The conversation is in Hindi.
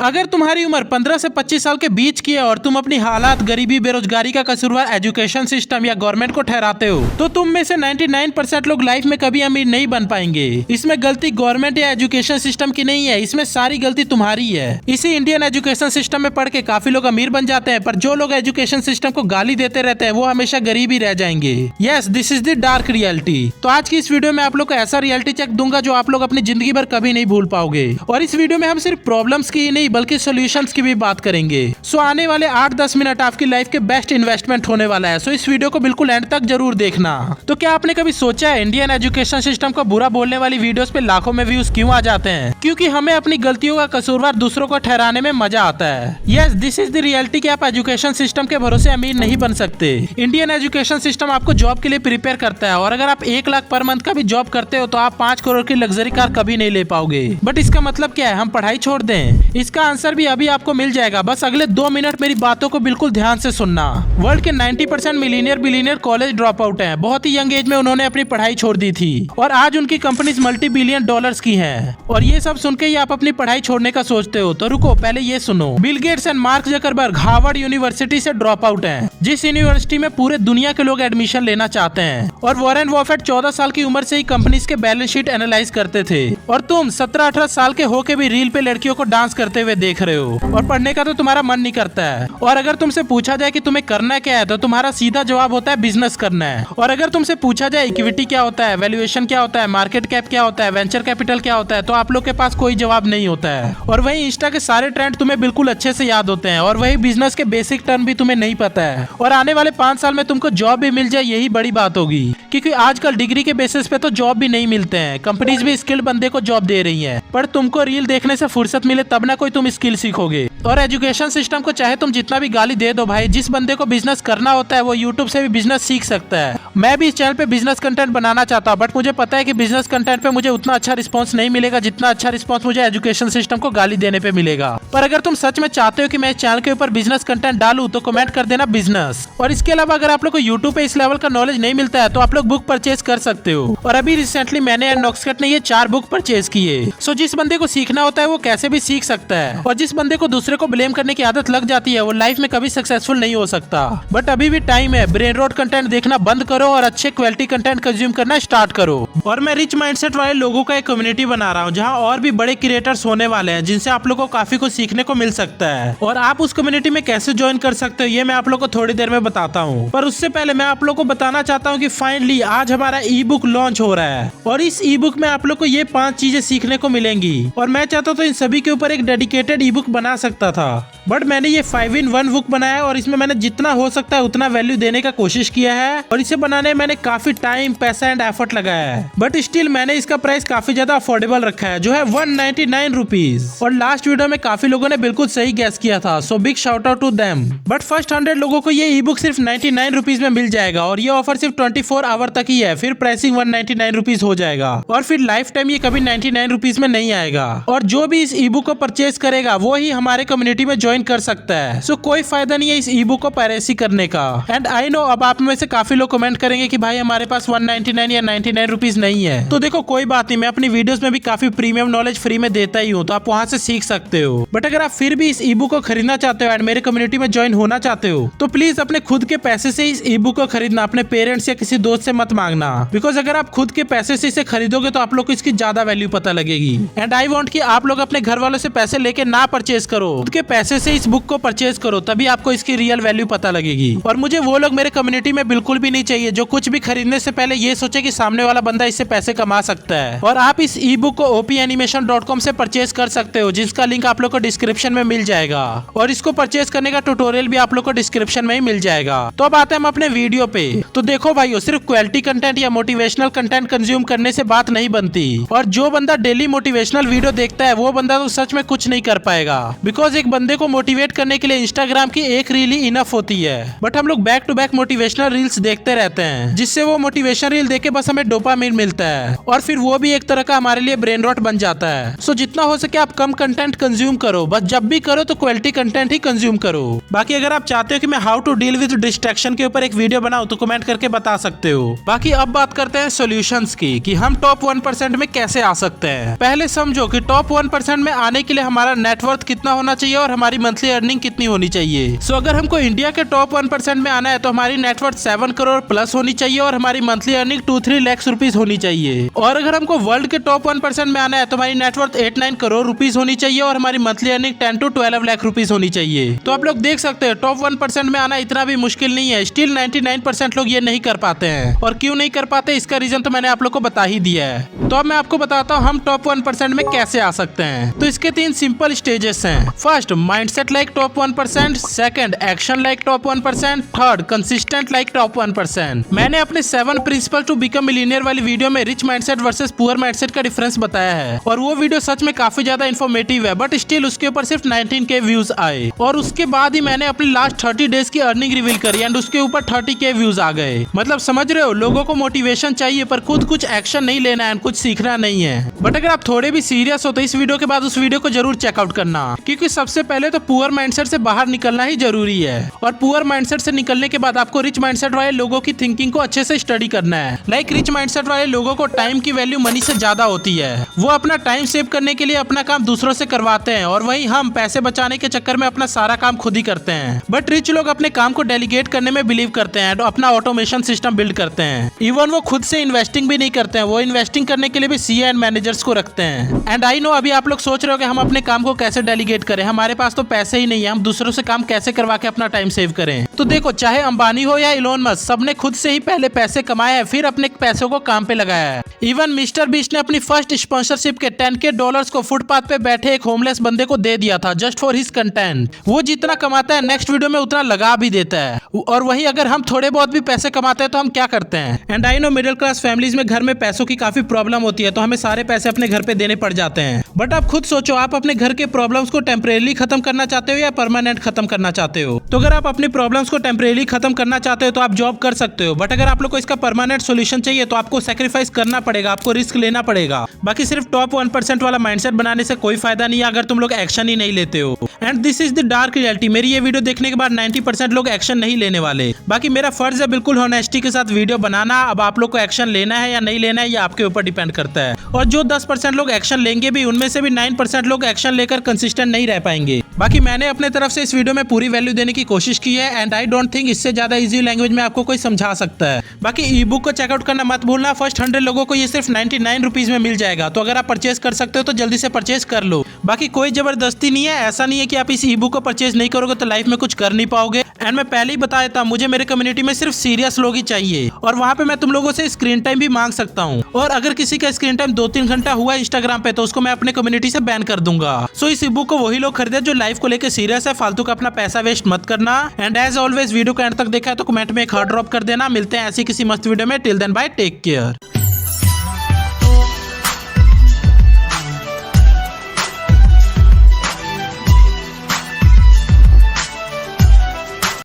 अगर तुम्हारी उम्र 15 से 25 साल के बीच की है और तुम अपनी हालात, गरीबी, बेरोजगारी का कसूरवार एजुकेशन सिस्टम या गवर्नमेंट को ठहराते हो तो तुम में से 99% लोग लाइफ में कभी अमीर नहीं बन पाएंगे। इसमें गलती गवर्नमेंट या एजुकेशन सिस्टम की नहीं है, इसमें सारी गलती तुम्हारी है। इसी इंडियन एजुकेशन सिस्टम में पढ़ के काफी लोग अमीर बन जाते हैं, पर जो लोग एजुकेशन सिस्टम को गाली देते रहते हैं वो हमेशा गरीब ही रह जाएंगे। Yes, this is the dark reality. तो आज की इस वीडियो में आप लोग को ऐसा रियलिटी चेक दूंगा जो आप लोग अपनी जिंदगी भर कभी नहीं भूल पाओगे। और इस वीडियो में हम सिर्फ प्रॉब्लम्स की ही नहीं बल्कि सॉल्यूशंस की भी बात करेंगे। सो आने वाले 8-10 मिनट आपकी लाइफ के बेस्ट इन्वेस्टमेंट होने वाला है। सो इस वीडियो को बिल्कुल एंड तक जरूर देखना। तो क्या आपने कभी सोचा है इंडियन एजुकेशन सिस्टम को बुरा बोलने वाली वीडियोस पे लाखों में व्यूज क्यों आ जाते हैं? क्योंकि हमें अपनी गलतियों का कसूरवार दूसरों को ठहराने में मजा आता है। Yes, this is the reality कि आप एजुकेशन सिस्टम के भरोसे अमीर नहीं बन सकते। इंडियन एजुकेशन सिस्टम आपको जॉब के लिए प्रिपेयर करता है, और अगर आप 1 लाख पर मंथ का भी जॉब करते हो तो आप 5 करोड़ की लग्जरी कार कभी नहीं ले पाओगे। बट इसका मतलब क्या है? हम पढ़ाई छोड़ दें? इसका आंसर भी अभी आपको मिल जाएगा, बस अगले 2 मिनट मेरी बातों को बिल्कुल ध्यान से सुनना। वर्ल्ड के 90% millionaire billionaire college drop out हैं। बहुत ही यंग एज में उन्होंने अपनी पढ़ाई छोड़ दी थी और आज उनकी कंपनीज मल्टी बिलियन डॉलर्स की हैं। और ये सब सुन के ही आप अपनी पढ़ाई छोड़ने का सोचते हो, तो रुको, पहले ये सुनो। Bill Gates and mark Zuckerberg Harvard university से ड्रॉप आउट हैं, जिस यूनिवर्सिटी में पूरे दुनिया के लोग एडमिशन लेना चाहते हैं। और वॉरेन बफेट 14 साल की उम्र से ही कंपनीज के बैलेंस शीट एनालाइज करते थे, और तुम 17-18 साल के होके भी रील पे लड़कियों को डांस करते हुए देख रहे हो, और पढ़ने का तो तुम्हारा मन नहीं करता है। और अगर तुमसे पूछा जाए कि तुम्हें करना क्या है तो तुम्हारा सीधा जवाब होता है बिजनेस करना है। और अगर तुमसे पूछा जाए इक्विटी क्या होता है, वैल्यूएशन क्या होता है, मार्केट कैप क्या होता है, वेंचर कैपिटल क्या होता है, तो आप लोग के पास कोई जवाब नहीं होता है। और वही इंस्टा के सारे ट्रेंड तुम्हें बिल्कुल अच्छे से याद होते हैं, और वही बिजनेस के बेसिक टर्म भी तुम्हें नहीं पता है। और आने वाले 5 साल में तुमको जॉब भी मिल जाए यही बड़ी बात होगी, क्योंकि आजकल डिग्री के बेसिस पे तो जॉब भी नहीं मिलते हैं। कंपनीज भी स्किल्ड बंदे को जॉब दे रही है, पर तुमको रील देखने से फुर्सत मिले तब ना कोई तुम स्किल सीखोगे। और एजुकेशन सिस्टम को चाहे तुम जितना भी गाली दे दो भाई, जिस बंदे को बिजनेस करना होता है वो यूट्यूब से भी बिजनेस सीख सकता है। मैं भी इस चैनल पे बिजनेस कंटेंट बनाना चाहता हूँ, बट मुझे पता है कि बिजनेस कंटेंट पे मुझे उतना अच्छा रिस्पांस नहीं मिलेगा जितना अच्छा रिस्पांस मुझे एजुकेशन सिस्टम को गाली देने पे मिलेगा। पर अगर तुम सच में चाहते हो कि मैं इस चैनल के ऊपर बिजनेस कंटेंट डालूं तो कमेंट कर देना बिजनेस। और इसके अलावा अगर आप लोग को यूट्यूब पे इस लेवल का नॉलेज नहीं मिलता है तो आप लोग बुक परचेज कर सकते हो। और अभी रिसेंटली मैंने एंड नॉक्सकट ने ये 4 बुक परचेज किए। सो जिस बंदे को सीखना होता है वो कैसे भी सीख सकता है, और जिस बंदे को दूसरे को ब्लेम करने की आदत लग जाती है वो लाइफ में कभी सक्सेसफुल नहीं हो सकता। बट अभी भी टाइम है, ब्रेन रोट कंटेंट देखना बंद करो और अच्छे क्वालिटी कंटेंट कंज्यूम करना स्टार्ट करो। और मैं रिच माइंडसेट वाले लोगों का एक कम्युनिटी बना रहा हूँ जहाँ और भी बड़े क्रिएटर्स होने वाले हैं, जिनसे आप लोगों को काफी कुछ सीखने को मिल सकता है। और आप उस कम्युनिटी में कैसे ज्वाइन कर सकते हो ये मैं आप लोग को थोड़ी देर में बताता हूँ। पर उससे पहले मैं आप लोग को बताना चाहता हूँ कि फाइनली आज हमारा ई बुक लॉन्च हो रहा है, और इस ई बुक में आप लोग को ये 5 चीजें सीखने को मिलेंगी। और मैं चाहता हूँ तो इन सभी के ऊपर एक डेडिकेटेड ई बुक बना सकता था, बट मैंने ये 5-in-1 बुक बनाया है, और इसमें मैंने जितना हो सकता है उतना वैल्यू देने का कोशिश किया है। और इसे बनाने में मैंने काफी टाइम, पैसा एंड एफर्ट लगाया है, बट स्टिल मैंने इसका प्राइस काफी ज्यादा अफोर्डेबल रखा है, जो है 199 रुपीज। और लास्ट वीडियो में काफी लोगों ने बिल्कुल सही गैस किया था, so big shout out to them. But first 100 लोगों को ये ई बुक सिर्फ 99 रुपीज में मिल जाएगा, और ये ऑफर सिर्फ 24 आवर तक ही है, फिर प्राइसिंग 199 रुपीज हो जाएगा, और फिर लाइफ टाइम ये कभी 99 रुपीज में नहीं आएगा। और जो भी इस ई बुक को परचेज करेगा वो ही हमारे कम्युनिटी में ज्वाइन कर सकता है। सो कोई फायदा नहीं है इस ई बुक को पायरेसी करने का। एंड आई नो अब आप में से काफी लोग कमेंट करेंगे कि भाई हमारे पास 199 या 99 रुपीज नहीं है, तो देखो कोई बात नहीं, मैं अपनी वीडियोस में भी काफी प्रीमियम नॉलेज फ्री में देता ही हूँ, तो आप वहाँ से सीख सकते हो। बट अगर आप फिर भी इस ई बुक को खरीदना चाहते हो एंड मेरे कम्युनिटी में ज्वाइन होना चाहते हो तो प्लीज अपने खुद के पैसे से इस ई बुक को खरीदना, अपने पेरेंट्स या किसी दोस्त से मत मांगना। बिकॉज अगर आप खुद के पैसे से इसे खरीदोगे तो आप लोग को इसकी ज्यादा वैल्यू पता लगेगी। एंड आई वॉन्ट कि आप लोग अपने घर वालों से पैसे लेके ना परचेज करो, खुद के पैसे से इस बुक को परचेज करो, तभी आपको इसकी रियल वैल्यू पता लगेगी। और मुझे वो लोग मेरे कम्युनिटी में बिल्कुल भी नहीं चाहिए जो कुछ भी खरीदने से पहले ये सोचे कि सामने वाला बंदा इससे पैसे कमा सकता है। और आप इस ई बुक को opanimation.com से परचेज कर सकते हो, जिसका लिंक आप लोग को डिस्क्रिप्शन में मिल जाएगा, और इसको परचेज करने का ट्यूटोरियल भी आप लोग को डिस्क्रिप्शन में ही मिल जाएगा। तो अब आते हैं हम अपने वीडियो पे। तो देखो भाइयों, सिर्फ क्वालिटी कंटेंट या मोटिवेशनल कंटेंट कंज्यूम करने से बात नहीं बनती, और जो बंदा डेली मोटिवेशनल वीडियो देखता है वो बंदा तो सच में कुछ नहीं कर पाएगा। बिकॉज एक बंदे को मोटिवेट करने के लिए इंस्टाग्राम की एक रील ही इनफ होती है, बट हम लोग back to back motivational reels देखते रहते हैं, जिससे वो मोटिवेशन रील देख के बस हमें डोपामिन मिलता है और फिर वो भी एक तरह का हमारे लिए ब्रेन रॉट बन जाता है। सो जितना हो सके आप कम कंटेंट कंज्यूम करो, बस जब भी करो तो क्वालिटी कंटेंट ही कंज्यूम करो। बाकी अगर आप चाहते हो कि मैं how to deal with distraction के ऊपर एक वीडियो बनाऊं तो कमेंट करके बता सकते हो। बाकी अब बात करते हैं सॉल्यूशंस की कि हम टॉप 1% में कैसे आ सकते हैं। पहले समझो कि टॉप 1% में आने के लिए हमारा नेटवर्थ कितना होना चाहिए और हमारी मंथली अर्निंग कितनी होनी चाहिए। सो अगर हमको इंडिया के टॉप 1% में आना है तो हमारी नेटवर्थ 7 करोड़ प्लस होनी चाहिए और हमारी मंथली अर्निंग 2-3 लाख रुपीज होनी चाहिए। और अगर हमको वर्ल्ड के टॉप 1% में आना है तो हमारी नेटवर्थ 8-9 करोड़ रुपीज होनी चाहिए और हमारी मंथली अर्निंग 10-12 लाख रुपीज होनी चाहिए। तो आप लोग देख सकते हैं टॉप 1% में आना इतना भी मुश्किल नहीं है। स्टिल 99% लोग ये नहीं कर पाते हैं, और क्यों नहीं कर पाते इसका रीजन तो मैंने आप लोग को बता ही दिया है। तो अब मैं आपको बताता हूँ हम टॉप 1% में कैसे आ सकते हैं। तो इसके 3 सिंपल स्टेजेस हैं। First, mindset like top 1%, second, action like top 1%, third, consistent like top 1%। मैंने अपने 7 प्रिंसिपल टू बिकम मिलियनियर वाली वीडियो में rich mindset versus poor mindset का डिफरेंस बताया है, और वो वीडियो सच में काफी ज्यादा इन्फॉर्मेटिव है, बट स्टिल उसके ऊपर सिर्फ 19K व्यूज आए। और उसके बाद ही मैंने अपनी लास्ट 30 डेज की अर्निंग रिवील करी एंड उसके ऊपर 30K व्यूज आ गए। मतलब समझ रहे हो, लोगों को मोटिवेशन चाहिए पर खुद कुछ एक्शन नहीं लेना है, कुछ सीखना नहीं है। बट अगर आप थोड़े भी सीरियस हो तो इस वीडियो के बाद उस वीडियो को जरूर चेकआउट करना, क्योंकि सबसे पहले तो पुअर माइंडसेट से बाहर निकलना ही जरूरी है। और पुअर माइंडसेट से निकलने के बाद आपको रिच माइंडसेट वाले लोगों की थिंकिंग को अच्छे से स्टडी करना है। लाइक रिच माइंडसेट वाले लोगों को टाइम की वैल्यू मनी से ज्यादा होती है। वो अपना टाइम सेव करने के लिए अपना काम दूसरों से करवाते हैं, और वहीं हम पैसे बचाने के चक्कर में अपना सारा काम खुद ही करते हैं। बट रिच लोग अपने काम को डेलीगेट करने में बिलीव करते हैं, तो अपना ऑटोमेशन सिस्टम बिल्ड करते हैं। इवन वो खुद से इन्वेस्टिंग भी नहीं करते हैं, वो इन्वेस्टिंग करने के लिए भी सीए एंड मैनेजर्स को रखते हैं। एंड आई नो अभी आप लोग सोच रहे हो कि हम अपने काम को कैसे डेलीगेट करें, हमारे पास तो पैसे ही नहीं है, हम दूसरों से काम कैसे करवा के अपना टाइम सेव करें। तो देखो, चाहे अंबानी हो या इलोन मस्क, सबने खुद से ही पहले पैसे कमाए हैं, फिर अपने पैसों को काम पे लगाया है। इवन मिस्टर बीस्ट ने अपनी फर्स्ट स्पॉन्सरशिप के $10K को फुटपाथ पे बैठे एक होमलेस बंदे को दे दिया था, जस्ट फॉर हिज कंटेंट। वो जितना कमाता है नेक्स्ट वीडियो में उतना लगा भी देता है। और वही अगर हम थोड़े बहुत भी पैसे कमाते हैं तो हम क्या करते हैं। And I know middle class families में घर में पैसों की काफी प्रॉब्लम होती है, तो हमें सारे पैसे अपने घर पे देने पड़ जाते हैं। बट आप खुद सोचो, आप अपने घर के प्रॉब्लम्स को टेम्परेरी खत्म करना चाहते हो या परमानेंट खत्म करना चाहते हो। तो अगर आप अपनी प्रॉब्लम्स को टेम्परेरी खत्म करना चाहते हो तो आप जॉब कर सकते हो, बट अगर आप लोग को इसका परमानेंट सोल्यूशन चाहिए तो आपको सेक्रीफाइस करना पड़ेगा, आपको रिस्क लेना पड़ेगा। बाकी सिर्फ टॉप 1% वाला माइंडसेट बनाने से कोई फायदा नहीं है अगर तुम लोग एक्शन ही नहीं लेते हो। And this is the dark reality. मेरी ये वीडियो देखने के बाद 90% लोग एक्शन नहीं लेने वाले। बाकी मेरा फर्ज है बिल्कुल होनेस्टी के साथ वीडियो बनाना। अब आप लोग को एक्शन लेना है या नहीं लेना है ये आपके ऊपर डिपेंड करता है। और जो 10% लोग एक्शन लेंगे भी, उनमें से भी 9% लोग एक्शन लेकर कंसिस्टेंट नहीं रह पाएंगे। बाकी मैंने अपने तरफ से इस वीडियो में पूरी वैल्यू देने की कोशिश की है, एंड आई डोंट थिंक इससे ज्यादा इजी लैंग्वेज में आपको कोई समझा सकता है। बाकी ई बुक को चेकआउट करना मत भूलना। फर्स्ट 100 लोगों को ये सिर्फ 99 रुपीज में मिल जाएगा, तो अगर आप परचेज कर सकते हो तो जल्दी से परचेज कर लो। बाकी कोई जबरदस्ती नहीं है, ऐसा नहीं है कि आप इस ई बुक को परचेज नहीं करोगे तो लाइफ में कुछ कर नहीं पाओगे। एंड मैं पहले ही बता देता हूँ, मुझे मेरे कम्युनिटी में सिर्फ सीरियस लोग ही चाहिए, और वहाँ पे मैं तुम लोगों से स्क्रीन टाइम भी मांग सकता हूँ। और अगर किसी का स्क्रीन टाइम 2-3 घंटा हुआ इंस्टाग्राम पे तो उसको मैं अपने कम्युनिटी से बैन कर दूंगा। सो इस ई बुक को वही लोग खरीदे जो लाइफ को लेकर सीरियस है, फालतू का अपना पैसा वेस्ट मत करना। एंड एज ऑलवेज वीडियो को एंड तक देखा है तो कमेंट में एक हार्ट ड्रॉप कर देना। मिलते हैं ऐसी किसी मस्त वीडियो में। Till then bye, take care.